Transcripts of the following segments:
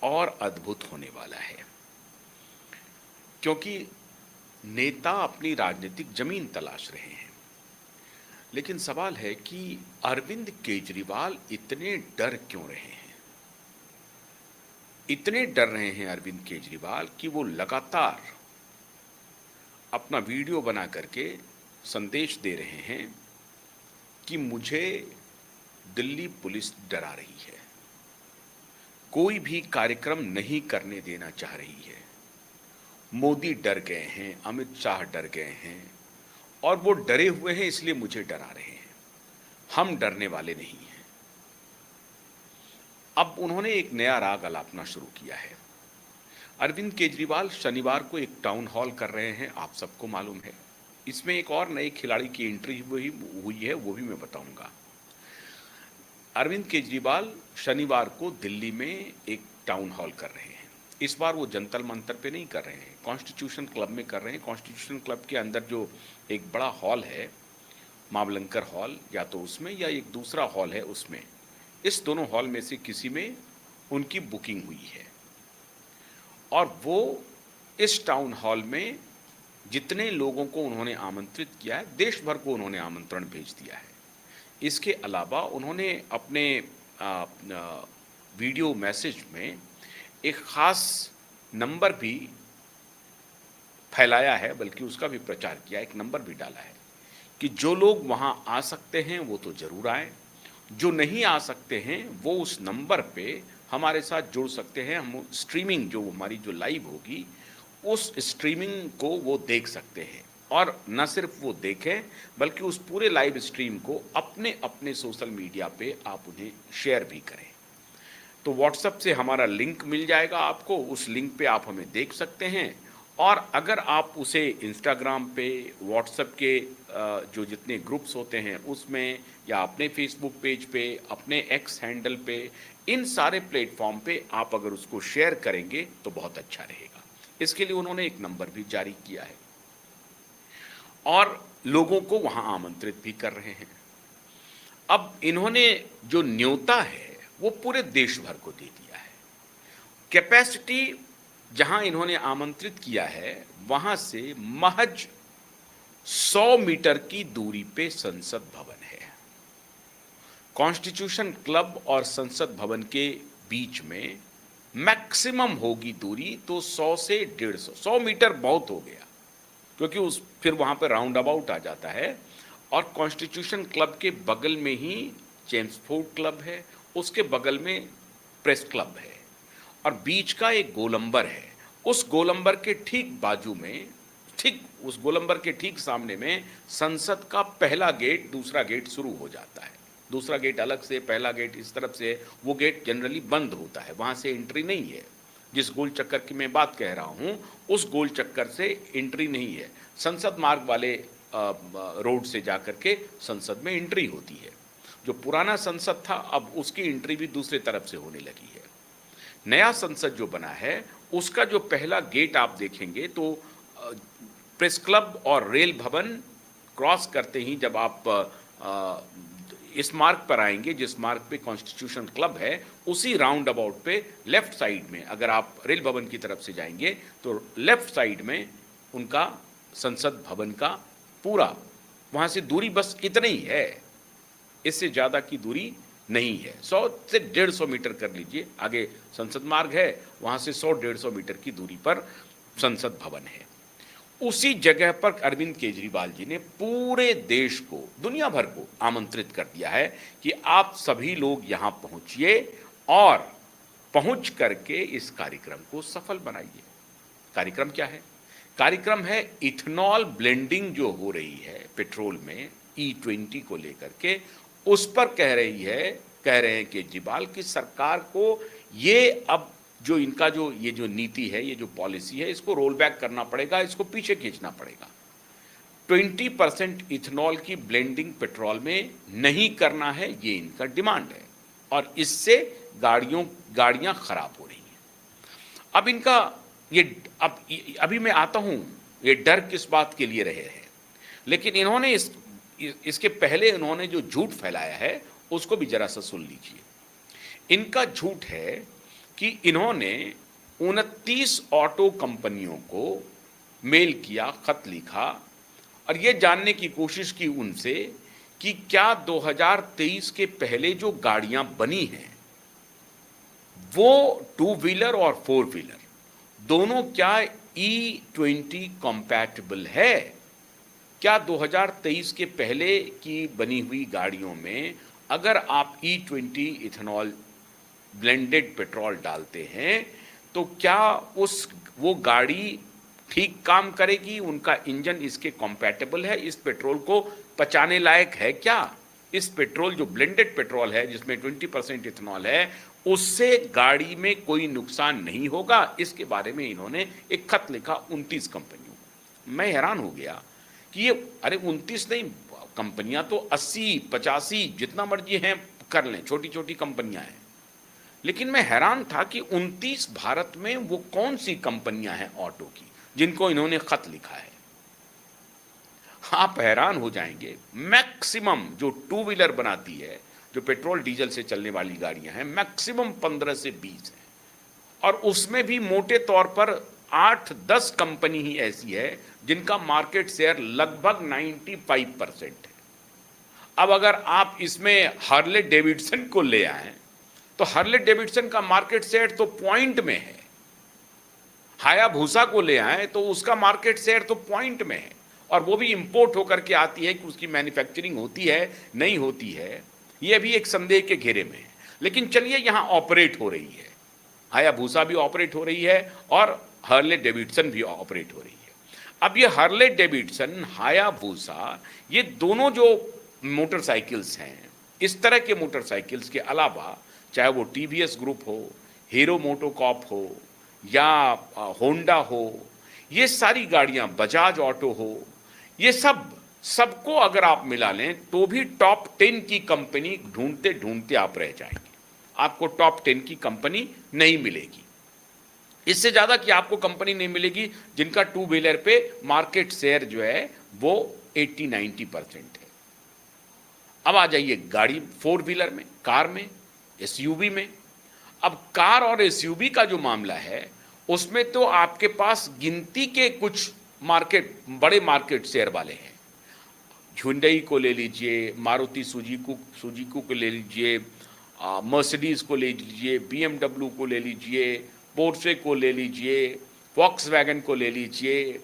और अद्भुत होने वाला है, क्योंकि नेता अपनी राजनीतिक जमीन तलाश रहे हैं। लेकिन सवाल है कि अरविंद केजरीवाल इतने डर क्यों रहे हैं? इतने डर रहे हैं अरविंद केजरीवाल कि वो लगातार अपना वीडियो बना करके संदेश दे रहे हैं कि मुझे दिल्ली पुलिस डरा रही है, कोई भी कार्यक्रम नहीं करने देना चाह रही है, मोदी डर गए हैं, अमित शाह डर गए हैं और वो डरे हुए हैं इसलिए मुझे डरा रहे हैं, हम डरने वाले नहीं हैं। अब उन्होंने एक नया राग अलापना शुरू किया है। अरविंद केजरीवाल शनिवार को एक टाउन हॉल कर रहे हैं, आप सबको मालूम है। इसमें एक और नए खिलाड़ी की एंट्री हुई है, वो भी मैं बताऊंगा। अरविंद केजरीवाल शनिवार को दिल्ली में एक टाउन हॉल कर रहे हैं। इस बार वो जंतर मंतर पे नहीं कर रहे हैं, कॉन्स्टिट्यूशन क्लब में कर रहे हैं। कॉन्स्टिट्यूशन क्लब के अंदर जो एक बड़ा हॉल है, मावलंकर हॉल, या तो उसमें या एक दूसरा हॉल है उसमें, इस दोनों हॉल में से किसी में उनकी बुकिंग हुई है। और वो इस टाउन हॉल में जितने लोगों को उन्होंने आमंत्रित किया है, देश भर को उन्होंने आमंत्रण भेज दिया है। इसके अलावा उन्होंने अपने वीडियो मैसेज में एक ख़ास नंबर भी फैलाया है, बल्कि उसका भी प्रचार किया, एक नंबर भी डाला है कि जो लोग वहाँ आ सकते हैं वो तो ज़रूर आएँ, जो नहीं आ सकते हैं वो उस नंबर पे हमारे साथ जुड़ सकते हैं। हम स्ट्रीमिंग जो हमारी जो लाइव होगी, उस स्ट्रीमिंग को वो देख सकते हैं, और न सिर्फ वो देखें बल्कि उस पूरे लाइव स्ट्रीम को अपने अपने सोशल मीडिया पे आप उन्हें शेयर भी करें। तो व्हाट्सएप से हमारा लिंक मिल जाएगा आपको, उस लिंक पे आप हमें देख सकते हैं। और अगर आप उसे इंस्टाग्राम पे, व्हाट्सएप के जो जितने ग्रुप्स होते हैं उसमें, या अपने फेसबुक पेज पे, अपने एक्स हैंडल पे, इन सारे प्लेटफॉर्म पे आप अगर उसको शेयर करेंगे तो बहुत अच्छा रहेगा। इसके लिए उन्होंने एक नंबर भी जारी किया है और लोगों को वहाँ आमंत्रित भी कर रहे हैं। अब इन्होंने जो न्योता है वो पूरे देश भर को दे दिया है। कैपेसिटी जहां इन्होंने आमंत्रित किया है वहां से महज 100 मीटर की दूरी पे संसद भवन है। कॉन्स्टिट्यूशन क्लब और संसद भवन के बीच में मैक्सिमम होगी दूरी तो 100 से 150। 100 मीटर बहुत हो गया, क्योंकि उस फिर वहां पर राउंड अबाउट आ जाता है। और कॉन्स्टिट्यूशन क्लब के बगल में ही चेम्सफोर्ड क्लब है, उसके बगल में प्रेस क्लब है, और बीच का एक गोलंबर है। उस गोलंबर के ठीक बाजू में, ठीक उस गोलंबर के ठीक सामने में संसद का पहला गेट, दूसरा गेट शुरू हो जाता है। दूसरा गेट अलग से, पहला गेट इस तरफ से, वो गेट जनरली बंद होता है, वहाँ से एंट्री नहीं है। जिस गोल चक्कर की मैं बात कह रहा हूँ उस गोल चक्कर से एंट्री नहीं है, संसद मार्ग वाले रोड से जाकर के संसद में एंट्री होती है। जो पुराना संसद था अब उसकी एंट्री भी दूसरे तरफ से होने लगी है। नया संसद जो बना है उसका जो पहला गेट आप देखेंगे तो प्रेस क्लब और रेल भवन क्रॉस करते ही जब आप इस मार्ग पर आएंगे, जिस मार्ग पे कॉन्स्टिट्यूशन क्लब है, उसी राउंड अबाउट पे लेफ्ट साइड में, अगर आप रेल भवन की तरफ से जाएंगे तो लेफ्ट साइड में उनका संसद भवन का पूरा, वहाँ से दूरी बस इतनी ही है, इससे ज़्यादा की दूरी नहीं है। 100 से 150 मीटर कर लीजिए, आगे संसद मार्ग है, वहाँ से 100-150 मीटर की दूरी पर संसद भवन है। उसी जगह पर अरविंद केजरीवाल जी ने पूरे देश को, दुनिया भर को आमंत्रित कर दिया है कि आप सभी लोग यहाँ पहुँचिए और पहुँच करके इस कार्यक्रम को सफल बनाइए। कार्यक्रम क्या है? कार्यक्रम है इथेनॉल ब्लेंडिंग जो हो रही है पेट्रोल में E20 को लेकर के, उस पर कह रहे हैं केजरीवाल की सरकार को ये अब जो इनका जो ये जो नीति है, ये जो पॉलिसी है, इसको रोल बैक करना पड़ेगा, इसको पीछे खींचना पड़ेगा। 20% इथेनॉल की ब्लेंडिंग पेट्रोल में नहीं करना है, ये इनका डिमांड है, और इससे गाड़ियां खराब हो रही हैं। अब इनका ये अभी मैं आता हूं ये डर किस बात के लिए रहे हैं, लेकिन इन्होंने इसके पहले इन्होंने जो झूठ फैलाया है उसको भी जरा सा सुन लीजिए। इनका झूठ है कि इन्होंने 29 ऑटो कंपनियों को मेल किया, खत लिखा और ये जानने की कोशिश की उनसे कि क्या 2023 के पहले जो गाड़ियां बनी हैं वो 2 व्हीलर और 4 व्हीलर दोनों क्या E20 कॉम्पैटिबल है। क्या 2023 के पहले की बनी हुई गाड़ियों में अगर आप E20 इथेनॉल ब्लेंडेड पेट्रोल डालते हैं तो क्या वो गाड़ी ठीक काम करेगी, उनका इंजन इसके कॉम्पैटिबल है, इस पेट्रोल को पचाने लायक है क्या। इस पेट्रोल जो ब्लेंडेड पेट्रोल है जिसमें 20% इथेनॉल है उससे गाड़ी में कोई नुकसान नहीं होगा। इसके बारे में इन्होंने एक खत लिखा 29 कंपनियों को। मैं हैरान हो गया कि ये अरे 29 नहीं, कंपनियां तो 80 85 जितना मर्जी हैं कर लें, छोटी छोटी कंपनियां हैं। लेकिन मैं हैरान था कि 29 भारत में वो कौन सी कंपनियां हैं ऑटो की जिनको इन्होंने खत लिखा है। आप हैरान हो जाएंगे, मैक्सिमम जो 2 व्हीलर बनाती है, जो पेट्रोल डीजल से चलने वाली गाड़ियां हैं, मैक्सिमम 15 से 20 है और उसमें भी मोटे तौर पर 8-10 कंपनी ही ऐसी है जिनका मार्केट शेयर लगभग 95% है। अब अगर आप इसमें हार्ले डेविडसन को ले आए तो हार्ले डेविडसन का मार्केट शेयर तो पॉइंट में है। हायाबुसा को ले आए तो उसका मार्केट शेयर तो पॉइंट में है और वो भी इंपोर्ट होकर के आती है कि उसकी मैन्युफैक्चरिंग होती है नहीं होती है, ये भी एक संदेह के घेरे में है। लेकिन चलिए यहाँ ऑपरेट हो रही है, हायाबुसा भी ऑपरेट हो रही है और हार्ले डेविडसन भी ऑपरेट हो रही है। अब ये हार्ले डेविडसन, हायाबुसा, ये दोनों जो मोटरसाइकिल्स हैं, इस तरह के मोटरसाइकिल्स के अलावा चाहे वो टीवीएस ग्रुप हो, हीरो मोटोकॉर्प हो या होंडा हो, ये सारी गाड़ियां, बजाज ऑटो हो, ये सबको अगर आप मिला लें तो भी टॉप 10 की कंपनी ढूंढते ढूंढते आप रह जाएंगे। आपको टॉप 10 की कंपनी नहीं मिलेगी। इससे ज्यादा कि आपको कंपनी नहीं मिलेगी जिनका 2 व्हीलर पे मार्केट शेयर जो है वो 80-90% है। अब आ जाइए गाड़ी 4 व्हीलर में, कार में, एसयूवी में। अब कार और एसयूवी का जो मामला है उसमें तो आपके पास गिनती के कुछ बड़े मार्केट शेयर वाले हैं। Hyundai को ले लीजिए, मारुति सुजुकी को ले लीजिए, मर्सिडीज को ले लीजिए, BMW को ले लीजिए, पोर्शे को ले लीजिए, वॉक्सवैगन को ले लीजिए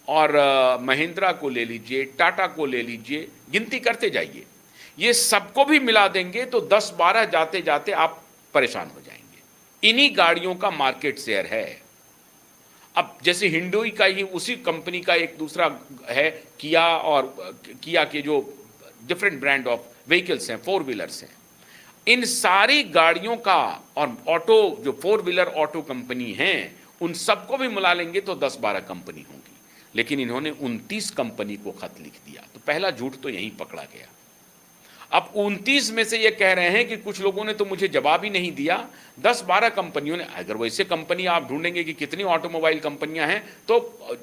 और महिंद्रा को ले लीजिए, टाटा को ले लीजिए, गिनती करते जाइए। ये सबको भी मिला देंगे तो 10-12 जाते जाते आप परेशान हो जाएंगे। इन्हीं गाड़ियों का मार्केट शेयर है। अब जैसे हिंडोई का ही उसी कंपनी का एक दूसरा है किया, और किया के जो डिफरेंट ब्रांड ऑफ व्हीकल्स हैं, 4 व्हीलर्स हैं, इन सारी गाड़ियों का और ऑटो जो 4 व्हीलर ऑटो कंपनी हैं उन सबको भी मिला लेंगे तो 10-12 कंपनी होंगी। लेकिन इन्होंने 29 कंपनी को खत लिख दिया, तो पहला झूठ तो यहीं पकड़ा गया। अब 29 में से ये कह रहे हैं कि कुछ लोगों ने तो मुझे जवाब ही नहीं दिया। 10-12 कंपनियों ने, अगर वैसे कंपनी आप ढूंढेंगे कि कितनी ऑटोमोबाइल कंपनियां हैं तो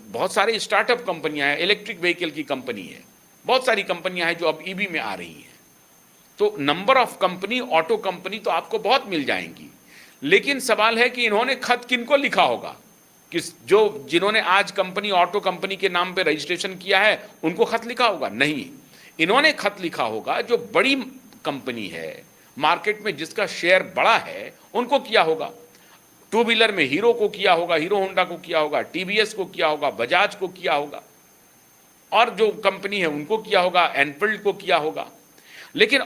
बहुत सारे स्टार्टअप कंपनियां हैं, इलेक्ट्रिक व्हीकल की कंपनी है, बहुत सारी कंपनियां हैं जो अब ईवी में आ रही हैं। तो number of company, auto company तो आपको बहुत मिल जाएंगी। लेकिन सवाल है कि इन्होंने खत किनको लिखा होगा, कि जिन्होंने आज कंपनी, ऑटो कंपनी के नाम पे रजिस्ट्रेशन किया है उनको खत लिखा होगा? नहीं, इन्होंने खत लिखा होगा जो बड़ी कंपनी है मार्केट में, जिसका शेयर बड़ा है, उनको किया होगा। 2 व्हीलर में हीरो को किया होगा, हीरो होंडा को किया होगा, टीवीएस को किया होगा, बजाज को किया होगा, और जो कंपनी है उनको किया होगा, एनफील्ड को किया होगा। लेकिन